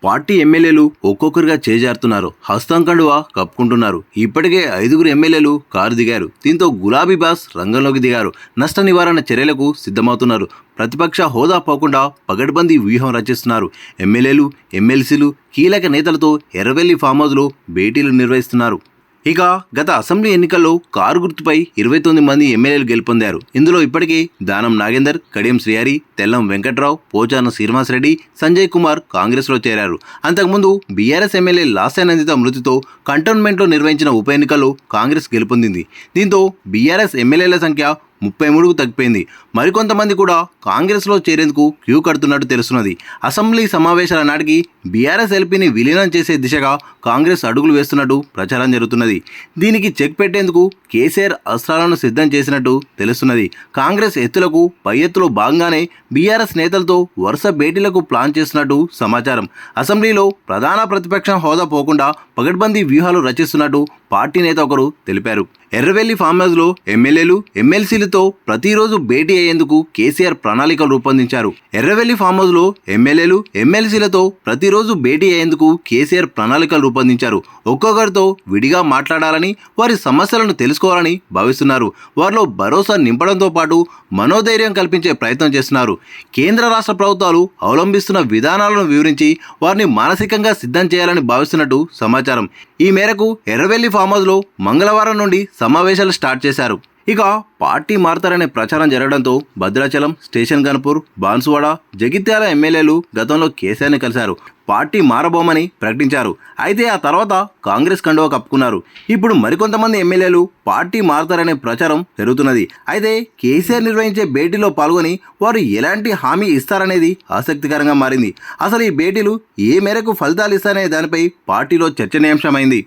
Party ఎమ్మెల్యేలు ఒక్కొక్కరుగా చేజారుతున్నారు. హస్తం కండువా కప్పుకుంటున్నారు. ఇప్పటికే 5గురు ఎమ్మెల్యేలు కారు దిగారు. దీంతో గులాబీ బాస్ రంగంలోకి దిగారు. నష్ట నివారణ చర్యలకు సిద్ధమవుతున్నారు. ప్రతిపక్ష హోదా పోకుండా పగడ్బందీ వ్యూహం రచిస్తున్నారు. ఎమ్మెల్యేలు, ఎమ్మెల్సీలు, కీలక నేతలతో ఎర్రవెల్లి ఫామ్ హౌస్లో భేటీలు నిర్వహిస్తున్నారు. ఇక గత అసెంబ్లీ ఎన్నికల్లో కారు గుర్తుపై 29 మంది ఎమ్మెల్యేలు గెలుపొందారు. ఇందులో ఇప్పటికే దానం నాగేందర్, కడియం శ్రీహరి, తెల్లం వెంకట్రావు, పోచాన శ్రీనివాసరెడ్డి, సంజయ్ కుమార్ కాంగ్రెస్లో చేరారు. అంతకుముందు బీఆర్ఎస్ ఎమ్మెల్యే లాస్యానందిత మృతితో కంటోన్మెంట్లో నిర్వహించిన ఉప ఎన్నికల్లో కాంగ్రెస్ గెలుపొందింది. దీంతో బీఆర్ఎస్ ఎమ్మెల్యేల సంఖ్య 33కు తగ్గిపోయింది. మరికొంతమంది కూడా కాంగ్రెస్లో చేరేందుకు క్యూ కడుతున్నట్టు తెలుస్తున్నది. అసెంబ్లీ సమావేశాల నాటికి బీఆర్ఎస్ ఎల్పీని విలీనం చేసే దిశగా కాంగ్రెస్ అడుగులు వేస్తున్నట్టు ప్రచారం జరుగుతున్నది. దీనికి చెక్ పెట్టేందుకు కేసీఆర్ అస్త్రాలను సిద్ధం చేసినట్టు తెలుస్తున్నది. కాంగ్రెస్ ఎత్తులకు పై ఎత్తులో భాగంగానే బీఆర్ఎస్ నేతలతో వరుస భేటీలకు ప్లాన్ చేస్తున్నట్టు సమాచారం. అసెంబ్లీలో ప్రధాన ప్రతిపక్షం హోదా పోకుండా పగడ్బందీ వ్యూహాలు రచిస్తున్నట్టు పార్టీ నేత ఒకరు తెలిపారు. ఎర్రవెల్లి ఫామ్ హౌస్లో ఎమ్మెల్యేలు, ఎమ్మెల్సీలతో ప్రతిరోజు భేటీ అయ్యేందుకు కేసీఆర్ ప్రణాళికలు రూపొందించారు. ఎర్రవెల్లి ఫామ్ హౌస్లో ఎమ్మెల్యేలు, ఎమ్మెల్సీలతో ప్రతిరోజు భేటీ అయ్యేందుకు కేసీఆర్ ప్రణాళికలు రూపొందించారు. ఒక్కొక్కరితో విడిగా మాట్లాడాలని, వారి సమస్యలను తెలుసుకోవాలని భావిస్తున్నారు. వారిలో భరోసా నింపడంతో పాటు మనోధైర్యం కల్పించే ప్రయత్నం చేస్తున్నారు. కేంద్ర రాష్ట్ర ప్రభుత్వాలు అవలంబిస్తున్న విధానాలను వివరించి వారిని మానసికంగా సిద్ధం చేయాలని భావిస్తున్నట్టు సమాచారం. ఈ మేరకు ఎర్రవెల్లి ఫామ్ హౌస్లో మంగళవారం నుండి సమావేశాలు స్టార్ట్ చేశారు. ఇక పార్టీ మారతారనే ప్రచారం జరగడంతో భద్రాచలం, స్టేషన్ గన్పూర్, బాన్సువాడ, జగిత్యాల ఎమ్మెల్యేలు గతంలో కేసీఆర్ని కలిశారు. పార్టీ మారబోమని ప్రకటించారు. అయితే ఆ తర్వాత కాంగ్రెస్ కండువా కప్పుకున్నారు. ఇప్పుడు మరికొంతమంది ఎమ్మెల్యేలు పార్టీ మారతారనే ప్రచారం జరుగుతున్నది. అయితే కేసీఆర్ నిర్వహించే భేటీలో పాల్గొని వారు ఎలాంటి హామీ ఇస్తారనేది ఆసక్తికరంగా మారింది. అసలు ఈ భేటీలు ఏ మేరకు ఫలితాలు ఇస్తారనే దానిపై పార్టీలో చర్చనీయాంశమైంది.